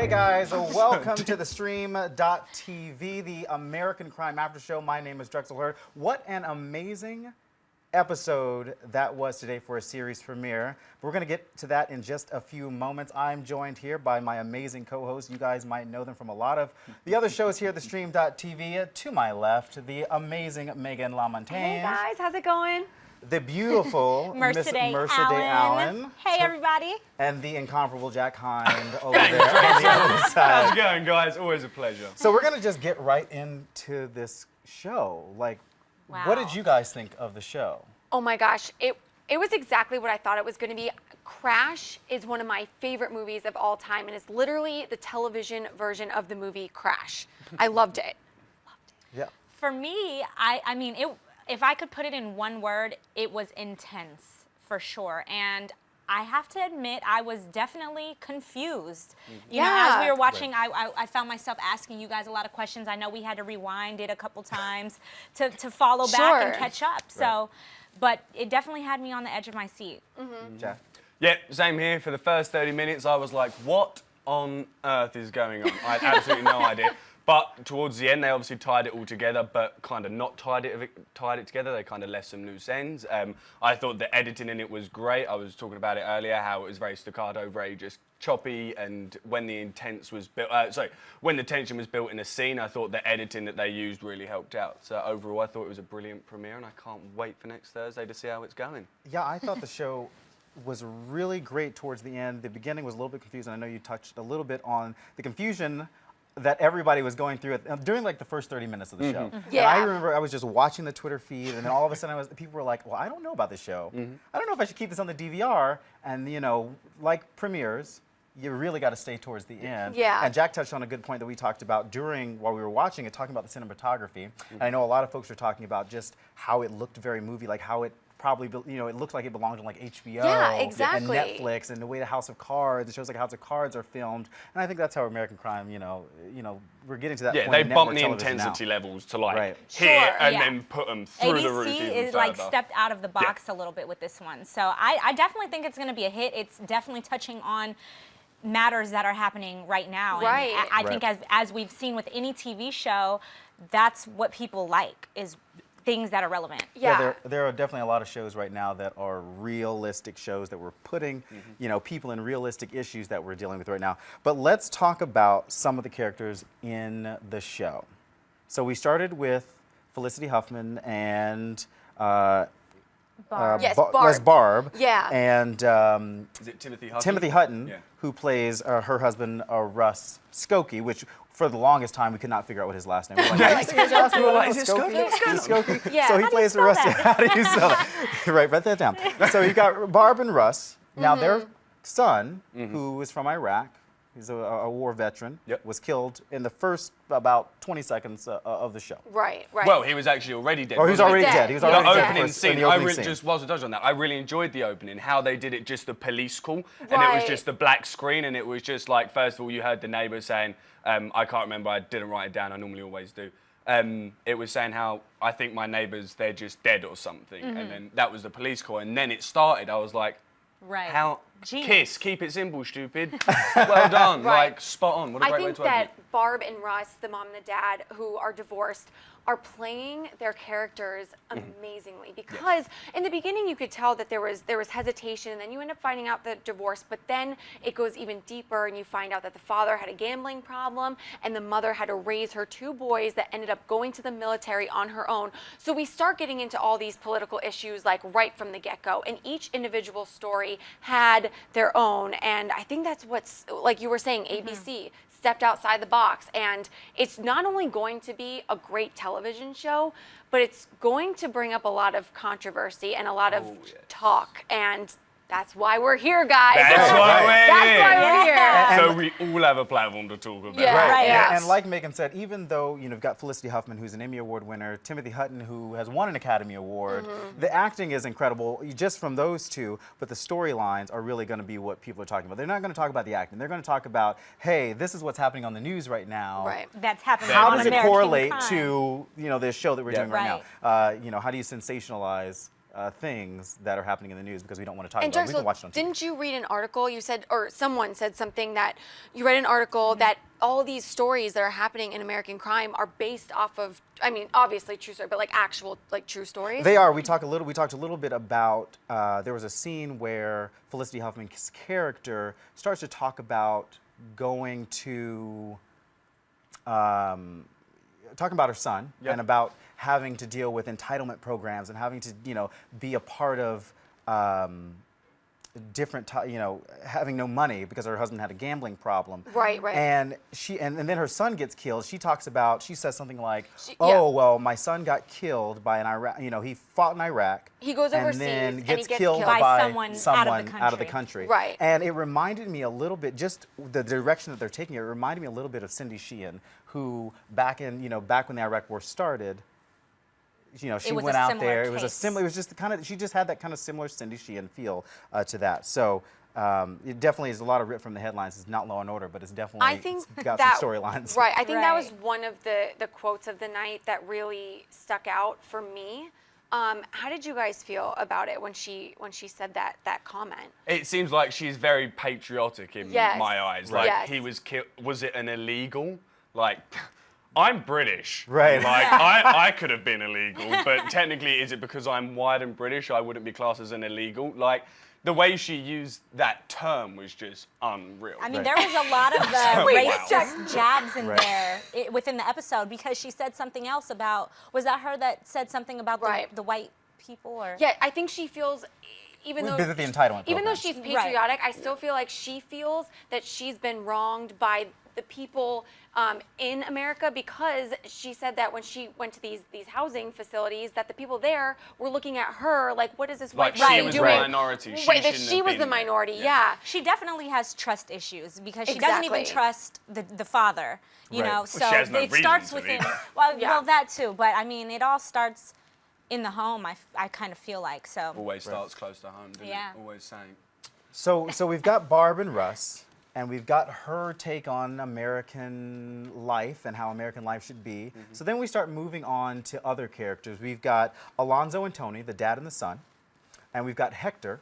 Hey guys, welcome to theStream.tv, the American Crime After Show. My name is Drexel Heard. What an amazing episode that was today for a series premiere. We're going to get to that in just a few moments. I'm joined here by my amazing co-hosts. You guys might know them from a lot of the other shows here at theStream.tv. To my left, the amazing Meghan Lamontagne. Hey guys, how's it going? The beautiful Mercedeh Allen. Hey, everybody. And the incomparable Jack Hind over there on the other side. How's it going, guys? Always a pleasure. So we're going to just get right into this show. Like, what did you guys think of the show? Oh my gosh, it was exactly what I thought it was going to be. Crash is one of my favorite movies of all time, and it's literally the television version of the movie Crash. I loved it. Yeah. For me, I mean, if I could put it in one word, it was intense, for sure. And I have to admit, I was definitely confused. You know, as we were watching, I found myself asking you guys a lot of questions. I know we had to rewind it a couple times to follow back and catch up. So, but it definitely had me on the edge of my seat. Jack? Yeah, same here. For the first 30 minutes, I was like, what on earth is going on? I had absolutely no idea. But towards the end, they obviously tied it all together, but kind of not tied it together. They kind of left some loose ends. I thought the editing in it was great. I was talking about it earlier, how it was very staccato, very just choppy. And when the when the tension was built in a scene, I thought the editing that they used really helped out. So overall, I thought it was a brilliant premiere, and I can't wait for next Thursday to see how it's going. Yeah, I thought the show was really great towards the end. The beginning was a little bit confusing. I know you touched a little bit on the confusion that everybody was going through during like the first 30 minutes of the show. Yeah. And I remember I was just watching the Twitter feed, and then all of a sudden people were like, well, I don't know about this show. I don't know if I should keep this on the DVR. And you know, like premieres, you really got to stay towards the end. Yeah. And Jack touched on a good point that we talked about while we were watching it, talking about the cinematography. And I know a lot of folks were talking about just how it looked very movie, like how it probably, you know, it looked like it belonged on like HBO exactly. and Netflix, and the way the House of Cards, it shows like House of Cards are filmed. And I think that's how American Crime, you know, we're getting to that point. Yeah, they in bump the network television intensity levels to like Sure, and then put them through the roof even ABC is further. like stepped out of the box a little bit with this one. So I definitely think it's going to be a hit. It's definitely touching on matters that are happening right now. Right. And I think as we've seen with any TV show, that's what people like, is things that are relevant. Yeah, there are definitely a lot of shows right now that are realistic shows that we're putting, you know, people in realistic issues that we're dealing with right now. But let's talk about some of the characters in the show. So we started with Felicity Huffman and Barb. Barb. Yeah. And Is it Timothy Hutton? Timothy Hutton, Yeah. who plays her husband, Russ Skokie, which for the longest time we could not figure out what his last name was. Like, is it Skokie? Is it Skokie? Yeah. So he How do you plays spell Russ. that? How do you spell that? Right, write that down. So you got Barb and Russ. Now their son, who is from Iraq, he's a war veteran, was killed in the first about 20 seconds of the show. Right. Well, he was actually already dead. Oh, he was already dead. He was already The dead. opening first- in scene, the I opening really scene. just, whilst I touched on that, I really enjoyed the opening, how they did it, just the police call, and it was just the black screen, and it was just like, first of all, you heard the neighbour saying, I can't remember, I didn't write it down, I normally always do. It was saying how, I think my neighbours, they're just dead or something, and then that was the police call, and then it started, I was like, how, Kiss, keep it simple, stupid. Well done, like, spot on, what a great way to open it. I think that Barb and Russ, the mom and the dad, who are divorced, are playing their characters amazingly, because in the beginning you could tell that there was hesitation, and then you end up finding out the divorce, but then it goes even deeper, and you find out that the father had a gambling problem, and the mother had to raise her two boys that ended up going to the military on her own. So we start getting into all these political issues like right from the get-go, and each individual story had their own, and I think that's what's, like you were saying, ABC stepped outside the box, and it's not only going to be a great television show, but it's going to bring up a lot of controversy and a lot of talk, and that's why we're here, guys. That's why we're here. So we all have a platform to talk about. Yeah. Right, Yes. and like Meghan said, even though you've got Felicity Huffman, who's an Emmy Award winner, Timothy Hutton, who has won an Academy Award, the acting is incredible just from those two, but the storylines are really going to be what people are talking about. They're not going to talk about the acting. They're going to talk about, hey, this is what's happening on the news right now. Right. That's happening How on does it American correlate Crime. to this show that we're doing right now? How do you sensationalize things that are happening in the news because we don't want to talk And about it. We Drexel, can watch it on TV. didn't you read an article? You said, or someone said something that you read an article that all these stories that are happening in American crime are based off of, I mean, obviously true story, but like actual, like true stories. They are. We talked a little bit about. There was a scene where Felicity Huffman's character starts to talk about going to, talking about her son and about having to deal with entitlement programs and having to, be a part of different, having no money because her husband had a gambling problem. Right, right. And and then her son gets killed. She says something like, yeah. "Oh, well, my son got killed by an Iraq. he fought in Iraq. He goes and overseas then and he gets gets killed killed by by someone out of the country. Right. And it reminded me a little bit, just the direction that they're taking it reminded me a little bit of Cindy Sheehan, who back when the Iraq War started. She was went a out similar there. It was a case. similar. It was just she just had that kind of similar Cindy Sheehan feel to that. So it definitely is a lot of ripped from the headlines. It's not Law and Order, but it's definitely I think it's got that, some storylines. Right. I think that was Right. one of the quotes of the night that really stuck out for me. How did you guys feel about it when she said that comment? It seems like she's very patriotic in Yes. my eyes. Right. Like Yes. he was killed. Was it an illegal? Like, I'm British. Right. Like I could have been illegal, but technically, is it because I'm white and British? I wouldn't be classed as an illegal. Like the way she used that term was just unreal. I mean, Right. there was a lot of Wait, racist jabs in Right. there within the episode because she said something else about, was that her that said something about Right. the white people? Or Yeah, I think she feels, even though With the entitlement even though programs. she's Right. patriotic, I still feel like she feels that she's been wronged by the people in America, because she said that when she went to these housing facilities, that the people there were looking at her like, what is this Like white she woman was doing? the minority. She Right, that shouldn't she have was been the there. minority. Yeah. Yeah. she definitely has trust issues because she doesn't even Exactly. trust the father, you Right. know. Well, So she has no it reason starts to within. either. Well, Yeah. well, that too. But I mean, it all starts in the home. I kind of feel like so. Always starts close to home, doesn't Yeah. it? Always saying. So we've got Barb and Russ, and we've got her take on American life and how American life should be. So then we start moving on to other characters. We've got Alonzo and Tony, the dad and the son, and we've got Hector.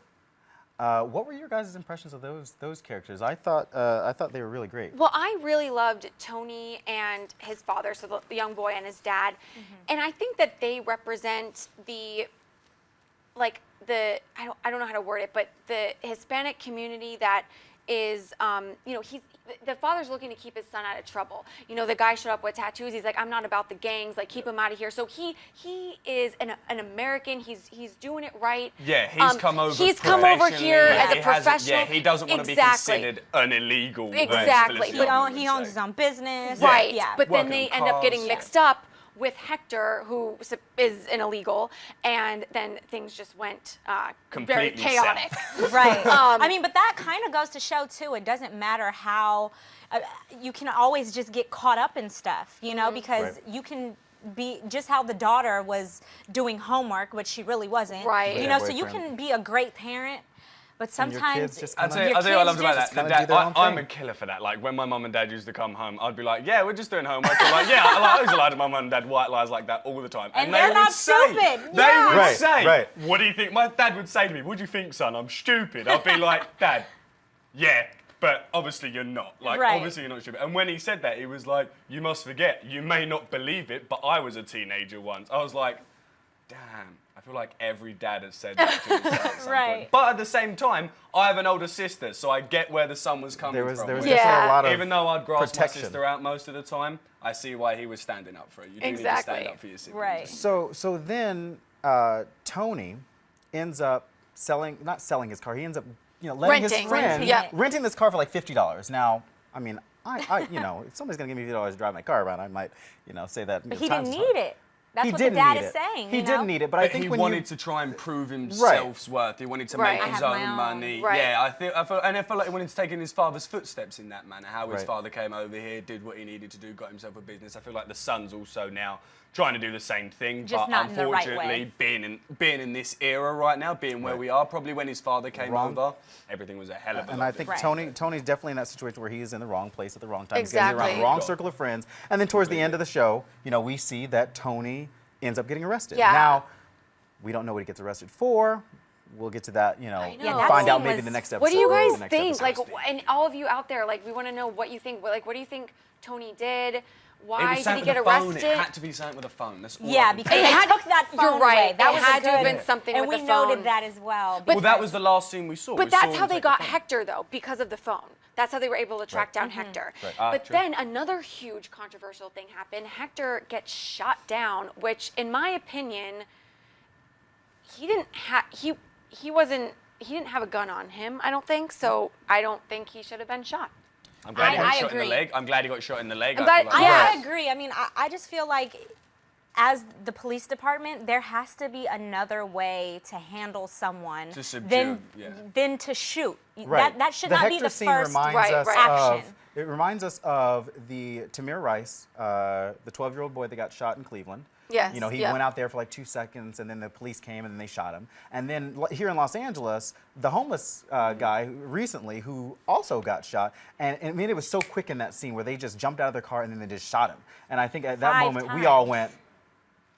What were your guys' impressions of those characters? I thought they were really great. Well, I really loved Tony and his father, so the young boy and his dad. And I think that they represent I don't know how to word it, but the Hispanic community that is, the father's looking to keep his son out of trouble. The guy showed up with tattoos. He's like, I'm not about the gangs. Like, keep him out of here. So he is an American. He's doing it right. Yeah, he's come over. He's come over professionally. here as a He hasn't- professional. Yeah, he doesn't want to be Exactly. considered an illegal. Exactly. But He owns his own business. Right. Yeah. But then Working they on end up getting cars. mixed up with Hector, who is an illegal, and then things just went very Completely chaotic. Right. I mean, but that kind of goes to show too. It doesn't matter how you can always just get caught up in stuff, because Right. you can be just how the daughter was doing homework, which she really wasn't. Right. You With know, her so you boyfriend. can be a great parent, but And your sometimes kids just I'll kinda- tell you Your what I kids loved about just that. kinda do their own I'm thing. a killer for that. Like when my mum and dad used to come home, I'd be like, "Yeah, we're just doing homework." They're like, "Yeah," I used to lie to my mum and dad white lies like that all the time. And they they're would not say, stupid. They Yeah. would Right, say, right. "What do you think?" My dad would say to me, "What do you think, son? I'm stupid." I'd be like, "Dad, yeah." But obviously you're not. Like, Right. obviously you're not stupid. And when he said that, he was like, "You must forget. You may not believe it, but I was a teenager once." I was like, damn. I feel like every dad has said that to his son at some Right. point. But at the same time, I have an older sister, so I get where the son was coming There was from. definitely Yeah. a lot of Even though I'd grass protection. my sister out most of the time, I see why he was standing up for her. You do need to Exactly. stand up for your siblings. Right. So then Tony ends up not selling his car. He ends up letting his Renting. friend Yeah. renting this car for like $50. Now, I mean, I if somebody's gonna give me $50 to drive my car around, I might say that. but he didn't need it. That's He what the didn't dad need is it. saying. He you know? didn't need it, but I But think he when wanted you, to try and prove himself's worth. He wanted to Right. make I his have my own own. money. Right. Yeah, I feel like he wanted to take in his father's footsteps in that manner. How his Right. father came over here, did what he needed to do, got himself a business. I feel like the son's also now trying to do the same thing, Just but not in the right unfortunately, way. being in this era right now, being where Right. we are, probably when his father came Wrong. over, everything was a hell of a and lot I think different. Tony's definitely in that situation where he is in the wrong place at the wrong time. He's Exactly. in the wrong circle of friends. And then towards the end of the show, we see that Tony ends up getting arrested. Yeah. Now, We don't know what he gets arrested for. We'll get to that, you know, know. Yeah, that find out scene maybe was- the next episode. What do you or guys the next think? Like, episode. and all of you out there, like, we want to know what you think. Like, what do you think Tony did? Why It was did something he with get a phone. arrested? It had to be something with a phone. That's all I Yeah, can because think. they had- took that phone You're right. away. That It was had a to have good- been something and with we the phone. noted that as well. Well, that was the last scene we saw. But We saw that's him how they take the got phone. Hector, though, because of the phone. That's how they were able to track down Hector. Right. But True. then another huge controversial thing happened. Hector gets shot down, which, in my opinion, he didn't have he didn't have a gun on him. I don't think so. I don't think he should have been shot. I'm glad he got I shot in the agree. leg. I'm glad he got shot in the leg. I'm I glad- feel like yeah. I agree. I mean, I just feel like as the police department, there has to be another way to handle someone To subdue, than to shoot. Right. That should the not Hector be the scene first reminds Right, us right. of, action. it reminds us of the Tamir Rice, the 12-year-old boy that got shot in Cleveland. Yes, You know, he yeah. went out there for like 2 seconds, and then the police came and then they shot him. And then here in Los Angeles, the homeless guy recently who also got shot, and I mean, it was so quick in that scene where they just jumped out of their car and then they just shot him. And I think at that 5 moment we all times. went,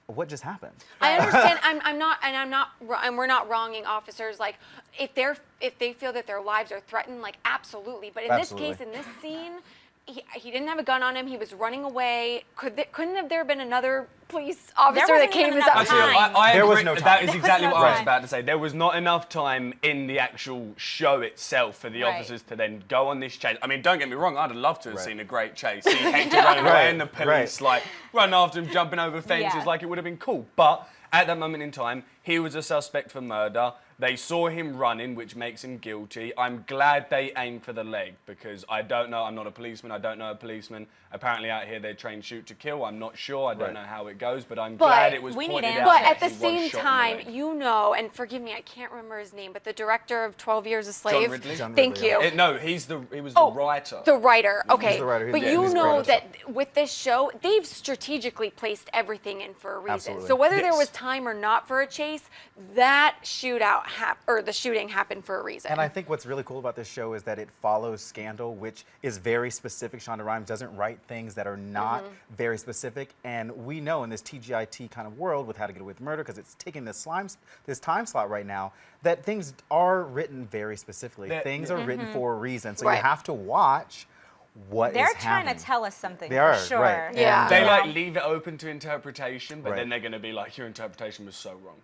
what just happened? I understand. And we're not wronging officers. Like, if they feel that their lives are threatened, like, absolutely. But in Absolutely. this case, in this scene, he didn't have a gun on him. He was running away. Couldn't have there been another police officer that wasn't came even as enough up? Actually, time. I There agree. was no time. That is There was exactly no what I was time. about to say. There was not enough time in the actual show itself for the Right. officers to then go on this chase. I mean, don't get me wrong, I'd have loved to have Right. seen a great chase. See Hector running Right, away and the police right. like run after him, jumping over fences, Yeah. like it would have been cool. But at that moment in time, he was a suspect for murder. They saw him running, which makes him guilty. I'm glad they aimed for the leg because I don't know. I'm not a policeman. I don't know a policeman. Apparently out here they're trained shoot to kill. I'm not sure. I don't Right. know how it goes, but I'm But glad it was we need pointed answers. out. But that at the he was same shot in the time, leg. you know, and forgive me, I can't remember his name, but the director of 12 Years a Slave. Ridley? John Thank Ridley, you. yeah. No, he was the writer. The writer, okay. the writer. But Yeah, you he's know great. that with this show, they've strategically placed everything in for a reason. Absolutely. So whether there Yes. was time or not for a chase, that shootout or the shooting happened for a reason. And I think what's really cool about this show is that it follows Scandal, which is very specific. Shonda Rhimes doesn't write things that are not very specific. And we know in this TGIT kind of world with How to Get Away with Murder, because it's taking this time slot right now, that things are written very specifically. Things are written for a reason. So Right. you have to watch what They're is trying happening. to tell us something They for are, sure. right. Yeah. They You like know? leave it open to interpretation, but Right. then they're going to be like, your interpretation was so wrong.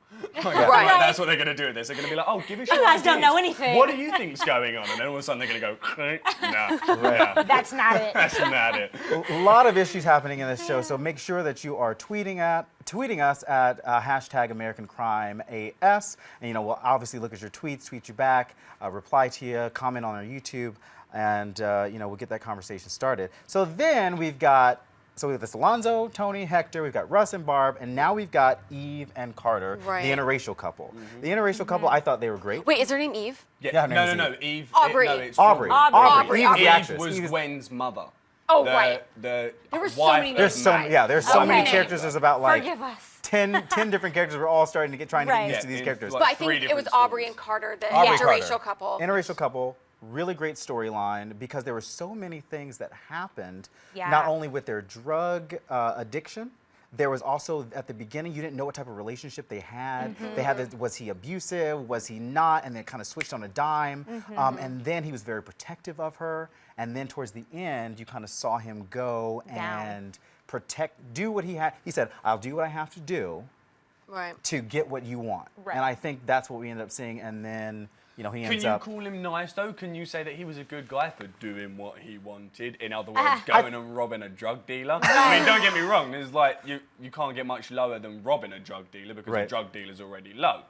Right. Like, that's what they're going to do with this. They're going to be like, oh, give us your You guys don't ideas. know anything. What do you think's going on? And then all of a sudden they're going to go, nah, That's not it. that's not it. A lot of issues happening in this show, so make sure that you are tweeting us at hashtag American Crime AS, and you know we'll obviously look at your tweets, tweet you back, reply to you, comment on our YouTube, and you know we'll get that conversation started. So then we've got this Alonzo, Tony, Hector, we've got Russ and Barb, and now we've got Eve and Carter, Right. the interracial couple. The interracial couple, I thought they were great. Wait, is her name Eve? Yeah, her name is no, Eve. Aubrey. No, it's Aubrey. Aubrey. Eve's the Eve actress. was Eve's- Gwen's mother. Oh, The- right. The There were so wife many of There's so Matt. there's so many Okay. characters. There's about like Forgive us. 10 different characters. We're all starting to trying to get Right. used to Yeah, these in characters. like But I three think it was different Aubrey stories. and Carter, the Aubrey interracial Carter. couple. Interracial couple, really great storyline because there were so many things that happened, Yeah. not only with their drug addiction, there was also at the beginning, you didn't know what type of relationship they had. They had this, was he abusive, was he not, and then it kind of switched on a dime. And then he was very protective of her. And then towards the end, you kind of saw him go Down. and do what he had. He said, I'll do what I have to do Right. to get what you want. Right. And I think that's what we ended up seeing. And then, you know, he Can ends you up. call him nice though? Can you say that he was a good guy for doing what he wanted? In other words, going and robbing a drug dealer. I mean, don't get me wrong. There's like you can't get much lower than robbing a drug dealer because Right. the drug dealer's already low.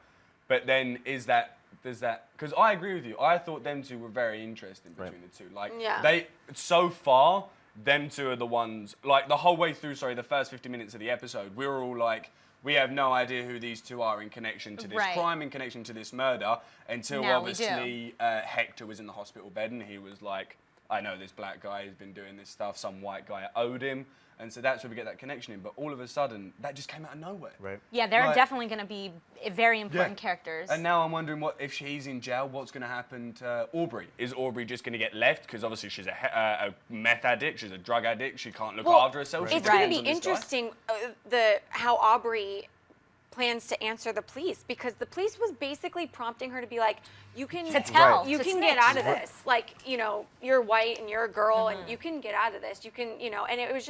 But then does that? Because I agree with you. I thought them two were very interesting between the two. Like Yeah. so far, them two are the ones. Like the whole way through. Sorry, the first 50 minutes of the episode, we were all like. We have no idea who these two are in connection to this Right. crime, in connection to this murder, until Now we do. obviously Hector was in the hospital bed and he was like, I know this black guy has been doing this stuff, some white guy owed him. And so that's where we get that connection in. But all of a sudden, that just came out of nowhere. Right. Yeah, they're Like- definitely going to be very important characters. And now I'm wondering what if she's in jail, what's going to happen to Aubrey? Is Aubrey just going to get left? Because obviously she's a meth addict, she's a drug addict, she can't look after herself. she It's going to depends be on this guy. interesting how Aubrey plans to answer the police, because the police was basically prompting her to be like, you can tell, you to can snitch. get out of this. Like, you know, you're white and you're a girl and you can get out of this. You can, you know, and it was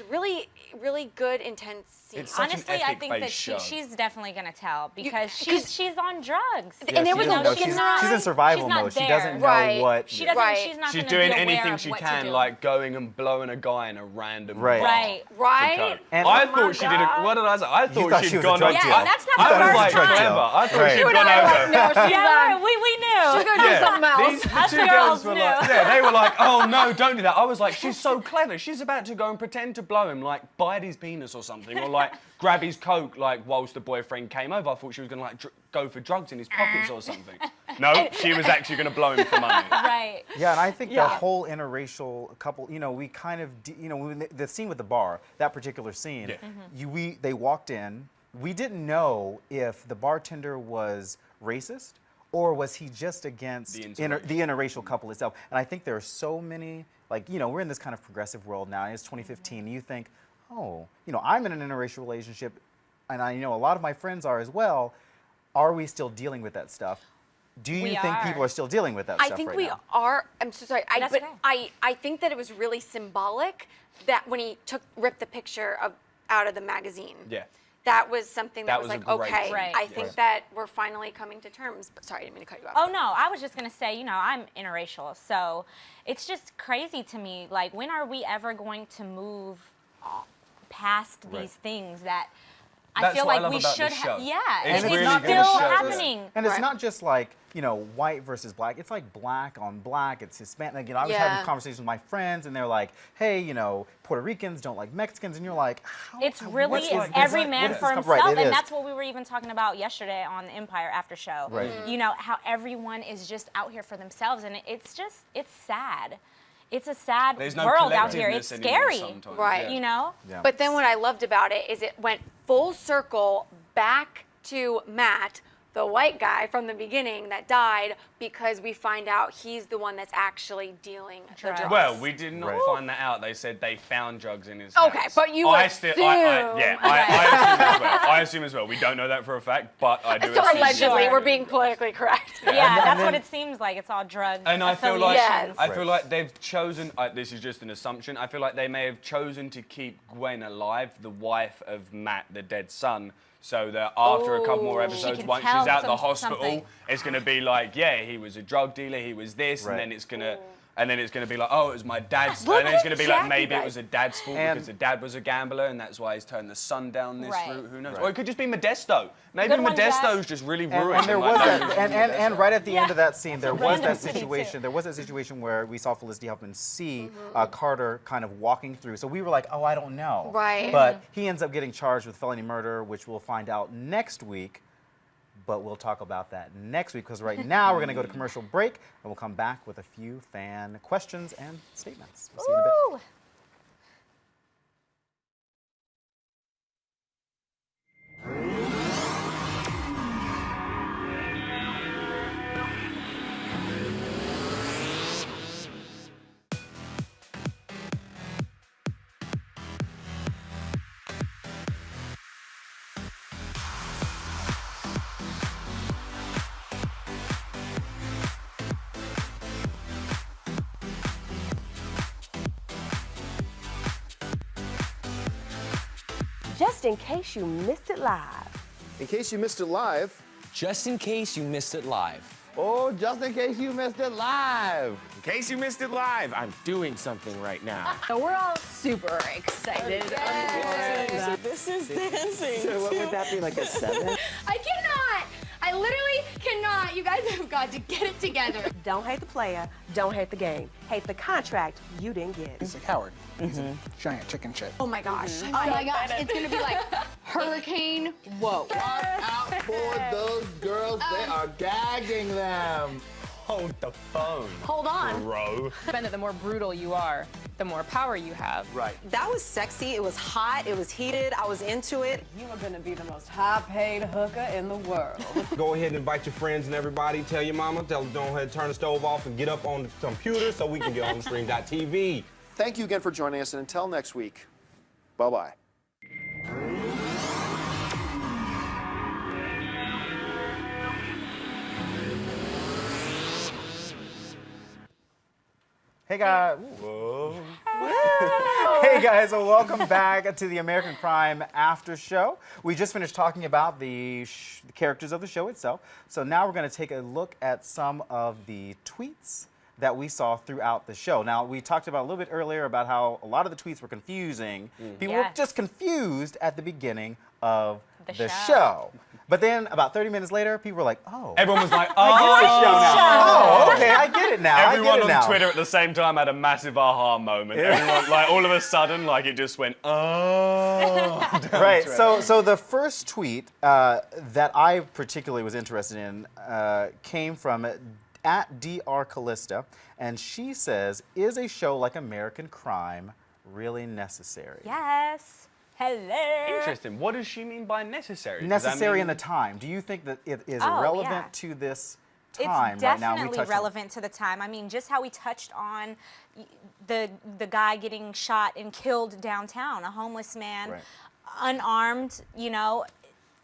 a really, really good, intense scene. It's such an Honestly, I think that ethic-based show. she's definitely gonna tell because she's on drugs. And there was She doesn't know. She's in survival she's not mode. She there. doesn't know Right. what. She doesn't. Right. She's not She's gonna doing be aware anything of she what to can, do. like going and blowing a guy in a random Right. bar. Right. Right? to coke. And- I Oh thought she did it. What did I say? I thought thought she'd she was a gone drug over. dealer. Yeah, that's not I the was first like time. clever. I thought Right. she'd You and gone I were over. like, no, she's Yeah, we knew. she's gonna do something else. The Us two girls girls were knew. like, yeah, they were like, oh no, don't do that. I was like, she's so clever. She's about to go and pretend to blow him, like bite his penis or something, or like grab his coke, like whilst the boyfriend came over. I thought she was gonna like go for drugs in his pockets or something. No, she was actually gonna blow him for money. Right. Yeah, and I think the Yeah. whole interracial couple, you know, we kind of, the scene with the bar, that particular scene, Yeah. they walked in. We didn't know if the bartender was racist or was he just against The the interracial couple itself. And I think there are so many, like, you know, we're in this kind of progressive world now. It's 2015. And you think, oh, you know, I'm in an interracial relationship, and I know a lot of my friends are as well. Are we still dealing with that stuff? Do you We think are. people are still dealing with that I stuff think right we now? are. I'm so sorry. That's But okay. I think that it was really symbolic that when he ripped the picture out of the magazine. Yeah. That was something that, That was was like, a great okay, scene. Right. I think Yes. that we're finally coming to terms. Sorry, I didn't mean to cut you off. Oh no, I was just gonna say, you know, I'm interracial, so it's just crazy to me. Like, when are we ever going to move past Right. these things that I That's feel what I like love we about should this show. have? Yeah, It's and really it's good still show. happening. And it's Right. not just like, you know, white versus black. It's like black on black. It's Hispanic. You know, I was having Yeah. conversations with my friends, and they're like, hey, you know, Puerto Ricans don't like Mexicans. And you're like, how? It's what really is it's this? every What man is for this? himself, Right, it and is. that's what we were even talking about yesterday on the Empire After Show. Right. You know, how everyone is just out here for themselves, and it's sad. It's a sad There's no world out here. It's collectiveness anymore scary. sometimes, Right. yeah. You know? Yeah. But then what I loved about it is it went full circle back to Matt, the white guy from the beginning that died, because we find out he's the one that's actually dealing the Drugs. drugs. Well, we did not Right. find that out. They said they found drugs in his Okay, house. but you I assume. yeah, I assume as well. I assume as well. We don't know that for a fact, but I do So assume. allegedly, Sure. we're being politically correct. Yeah, that's then- what it seems like. It's all drug And I feel like Yes. I feel like they've chosen. This is just an assumption. I feel like they may have chosen to keep Gwen alive, the wife of Matt, the dead son, so that after a couple more Ooh. episodes, She can once tell she's out the some- hospital, something. it's gonna be like, yeah, he was a drug dealer, he was this, Right. and then it's gonna. And then it's going to be like, oh, it was my dad's. Look And then it's at going to be like, Jackie, maybe it guys. was a dad's fault And- because the dad was a gambler, and that's why he's turned the son down this Right. route. Who knows? Right. Or it could just be Modesto. Maybe Good one, Jack. Modesto's just really ruined. And there him, was like, that, no, and right at the end of that scene, there was random that city, too. situation. There was that situation where we saw Felicity Huffman see Carter kind of walking through. So we were like, oh, I don't know. Right. But he ends up getting charged with felony murder, which we'll find out next week. But we'll talk about that next week, because right now we're going to go to commercial break, and we'll come back with a few fan questions and statements. We'll see you in a bit. Woo! Just in case you missed it live. In case you missed it live. Just in case you missed it live. Oh, just in case you missed it live. In case you missed it live, I'm doing something right now. So we're all super excited. This is dancing. So what would that be, like a 7? I cannot. I literally cannot. You guys have got to get it together. Don't hate the player, don't hate the game. Hate the contract you didn't get. He's a coward. He's a giant chicken shit. Oh my gosh. Oh my gosh, it's gonna be like hurricane. Whoa. Watch out for those girls. They are gagging them. Hold the phone, Hold on. bro. The more brutal you are, the more power you have. Right. That was sexy, it was hot, it was heated, I was into it. You are going to be the most high-paid hooker in the world. Go ahead and invite your friends and everybody. Tell your mama, tell them go ahead and turn the stove off and get up on the computer so we can get on the stream.tv. Thank you again for joining us, and until next week, bye-bye. Hey guys. Whoa. Hey guys, so welcome back to the American Crime After Show. We just finished talking about the characters of the show itself. So now we're going to take a look at some of the tweets that we saw throughout the show. Now, we talked about a little bit earlier about how a lot of the tweets were confusing. People were just confused at the beginning of the show. But then about 30 minutes later, people were like, oh. Everyone was like, oh, okay, I get it now. Everyone on Twitter at the same time had a massive aha moment. Everyone, like, all of a sudden, like, it just went, oh. Right, so the first tweet that I particularly was interested in came from at Dr. Callista, and she says, is a show like American Crime really necessary? Yes. Hello. Interesting. What does she mean by necessary? Necessary in the time. Do you think that it is relevant to this time it's right now? definitely relevant to the time. I mean, just how we touched on the guy getting shot and killed downtown, a homeless man, unarmed, you know,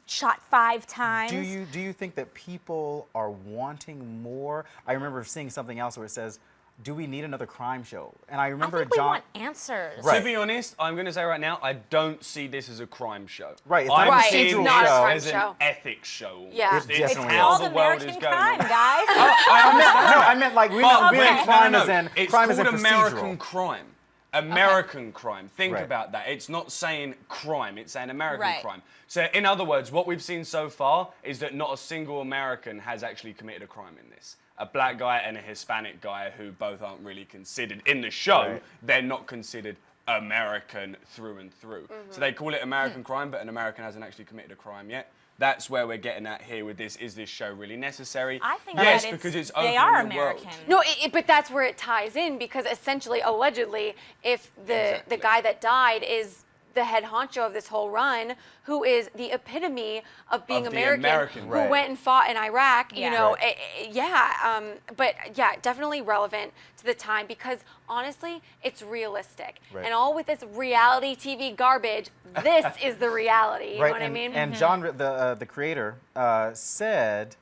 shot 5 times. Do you think that people are wanting more? I remember seeing something else where it says, do we need another crime show? And I remember I think we want answers. To be honest, I'm going to say right now, I don't see this as a crime show. Right, I'm seeing it's not a crime as show. an ethics show. Yeah. It's called American Crime, guys. I meant like we meant crime as in it's crime as in called procedural. American Crime. American crime. Think about that. It's not saying crime, it's saying American crime. So in other words, what we've seen so far is that not a single American has actually committed a crime in this. A black guy and a Hispanic guy who both aren't really considered in the show, they're not considered American through and through. So they call it American crime, but an American hasn't actually committed a crime yet. That's where we're getting at here with this. Is this show really necessary? I think yes, because it's they are opening the world. American. No, but that's where it ties in because essentially, allegedly, if the guy that died is the head honcho of this whole run, who is the epitome of being American, who went and fought in Iraq, you know, but yeah, definitely relevant to the time because honestly, it's realistic. And all with this reality TV garbage, this is the reality, you know what I mean? And John, the creator, said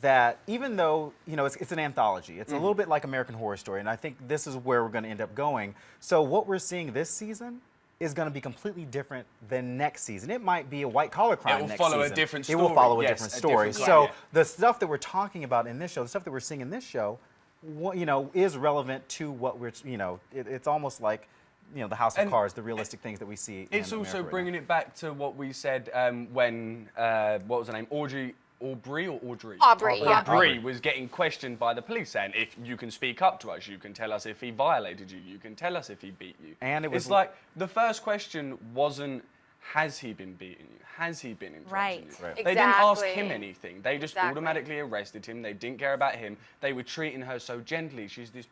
that even though, you know, it's an anthology, it's a little bit like American Horror Story, and I think this is where we're going to end up going. So what we're seeing this season is going to be completely different than next season. It might be a white-collar crime next season. It will follow a different story. It will follow a different story. So the stuff that we're talking about in this show, the stuff that we're seeing in this show, you know, is relevant to what we're, you know, it's almost like, you know, the House of Cards, the realistic things that we see. It's also bringing it back to what we said when, what was her name, Aubry was getting questioned by the police saying, if you can speak up to us, you can tell us if he violated you, you can tell us if he beat you. And it was like, the first question wasn't, has he been beating you? Has he been interrupting you? They didn't ask him anything. They just automatically arrested him. They didn't care about him. They were treating her so gently. She's this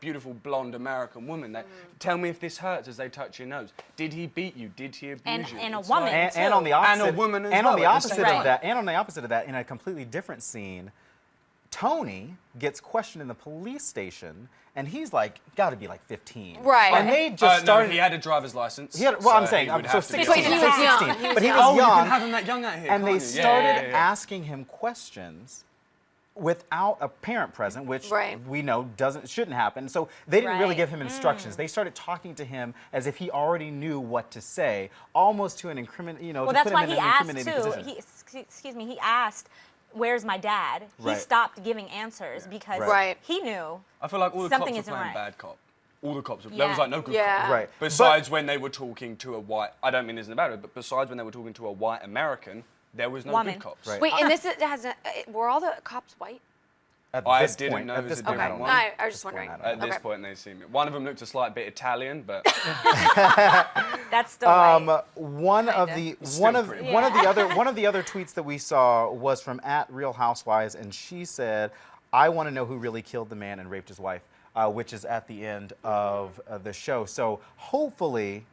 beautiful blonde American woman. That tell me if this hurts as they touch your nose. Did he beat you? Did he abuse you? And a woman too. And on the opposite, and a woman as and well, on the opposite of that, and on the opposite of that, in a completely different scene, Tony gets questioned in the police station, and he's like, got to be like 15. Right. And they just started. No, he had a driver's license. He had, well, I'm saying, so 16. But he was young. But he was young. You can have him that young out here. And they started asking him questions without a parent present, which we know shouldn't happen. So they didn't really give him instructions. They started talking to him as if he already knew what to say, almost to an incriminating, you know, well, to that's put why him in he an asked incriminating too. position. He asked, "Where's my dad?" He stopped giving answers because he knew. I feel like all the something cops were isn't playing right. bad cop. All the cops were. There was like no good cops. Right. Besides when they were talking to a white. I don't mean this in a bad way, but besides when they were talking to a white American, there was no good cops. Wait, and this were all the cops white? I didn't know. At this point, I was just wondering. At this point, they see me. One of them looked a slight bit Italian, but that's still white. One of the other tweets that we saw was from @RealHousewives, and she said, "I want to know who really killed the man and raped his wife," which is at the end of the show. So hopefully,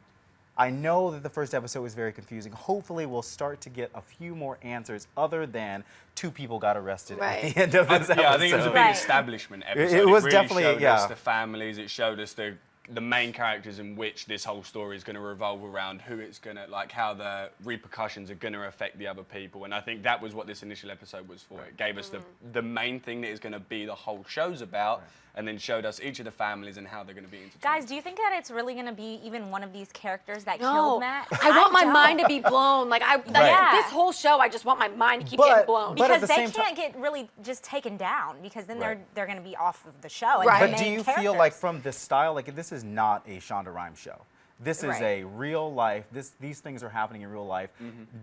I know that the first episode was very confusing. Hopefully, we'll start to get a few more answers other than 2 people got arrested at the end of this episode. Yeah, I think it was a big establishment episode. It was really definitely, showed us the families. It showed us the the main characters in which this whole story is going to revolve around, who it's going to, like, how the repercussions are going to affect the other people. And I think that was what this initial episode was for. It gave us the main thing that is going to be the whole show's about, and then showed us each of the families and how they're going to be intertwined. Guys, do you think that it's really going to be even one of these characters that killed Matt? I want my mind to be blown. Like, this whole show, I just want my mind to keep getting blown. Because they can't get really just taken down, because then they're going to be off of the show. And But do you feel like from this style, like this is not a Shonda Rhimes show. This is a real life. These things are happening in real life.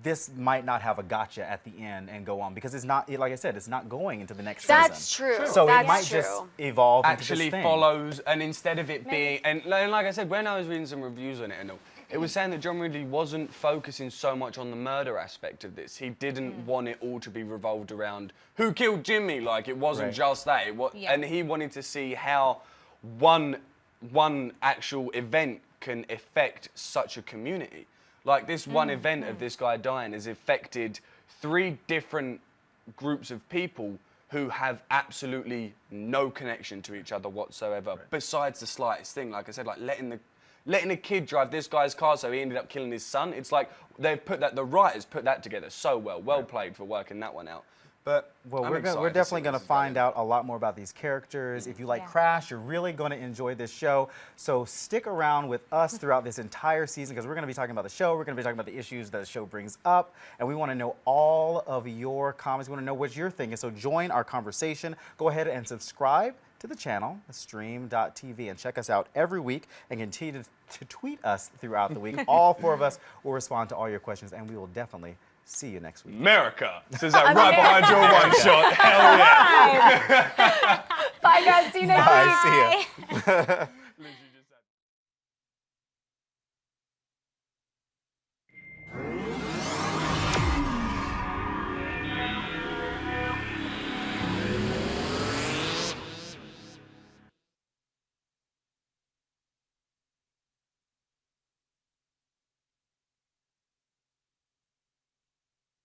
This might not have a gotcha at the end and go on, because it's not, like I said, it's not going into the next season. That's true. So it might just evolve Actually into this thing. follows, and instead of it being, and like I said, when I was reading some reviews on it and all, it was saying that John Ridley wasn't focusing so much on the murder aspect of this. He didn't want it all to be revolved around who killed Jimmy. Like, it wasn't just that. And he wanted to see how one actual event can affect such a community. Like, this one event of this guy dying has affected 3 different groups of people who have absolutely no connection to each other whatsoever, besides the slightest thing. Like I said, like letting a kid drive this guy's car so he ended up killing his son. It's like they've put that, the writers put that together so well. Well played for working that one out. But we're definitely going to find out a lot more about these characters. If you like Crash, you're really going to enjoy this show. So stick around with us throughout this entire season, because we're going to be talking about the show. We're going to be talking about the issues that the show brings up. And we want to know all of your comments. We want to know what you're thinking. So join our conversation. Go ahead and subscribe to the channel, theStream.tv, and check us out every week and continue to tweet us throughout the week. All 4 of us will respond to all your questions, and we will definitely see you next week. America says that right behind your one shot. Hell yeah. Bye, guys. See you next week. Bye. See ya.